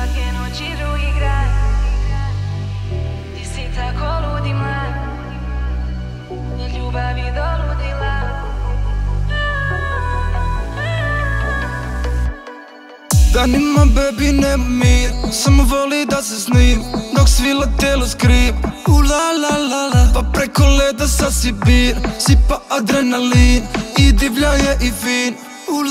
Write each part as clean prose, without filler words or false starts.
Svake noći drugi grad, ti si tako ludi mlad, od ljubavi do ludila. Danima baby nema mir, samo voli da se snim, dok svila telo skriv. La la la la, pa preko leda sa Sibir, sipa adrenalin i divlja je i fin.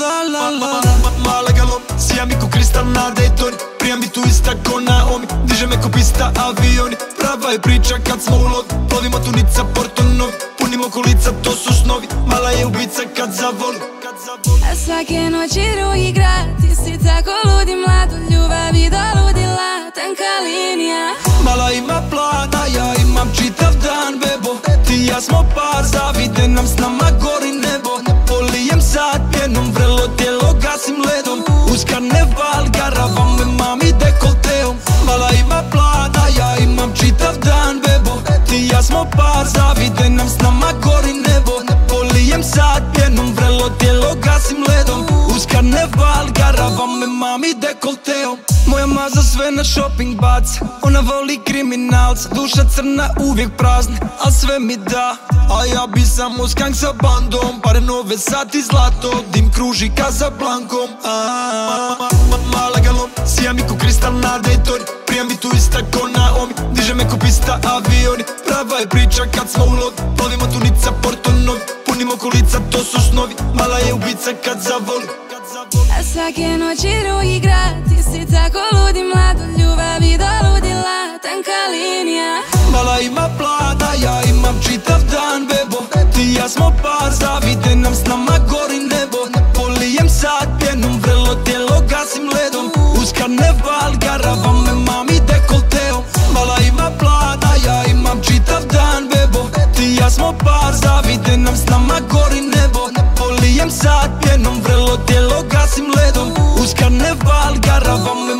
La la la la, mala galom, sija mi ko kristal na Daytoni, prija mi tu ista ko Naomi, diže me ko pista avioni. Prava je priča kad smo u lovi, plovimo Tunica, Porto Novi, punimo kolica, to su snovi, mala je ubica kad zavoli. A svake noći drugi grad, ti si tako ludi mlad, od ljubavi do ludila, tanka linija. Mala ima plana, ja imam čitav dan bebo, ti i ja smo par, zavide nam s nama gori nebo. Polijem sad pjenom, vrelo tijelo gasim ledom, uz karneval garavam me mami dekolteom. Mala ima plana, ja imam čitav dan bebo, ti i ja smo par, zavide nam s nama gori nebo. Polijem sad pjenom, vrelo tijelo gasim ledom, uz karneval garavam me mami dekolteom. Moja maza sve na shopping baca, ona voli kriminalca, duša crna uvijek prazna, al sve mi da. A ja bi samo skank sa bandom, pare nove sati zlato, dim kruži Casablankom. Mala galom, sija mi ko kristal na Daytoni, prija mi tu ista ko Naomi, diže me ko pista avioni. Prava je priča kad smo u lovi, plovimo Tunica, Porto Novi, punimo kolica, to su snovi, mala je ubica kad zavoli. A svake noći drugi grad, ti si tako ludi mlad, od ljubavi do ludila, tanka linija. Mala ima plana, ja imam čitav dan bebo, ti i ja smo par, zavide nam s nama gori nebo. Polijem sad pjenom, vrelo tijelo gasim ledom, uz karneval garavam me mami dekolteom. Mala ima plana, ja imam čitav dan bebo, ti i ja smo par, zavide nam s nama gori nebo. Polijem sad pjenom, vrelo tijelo gasim ledom, uz karneval garavam me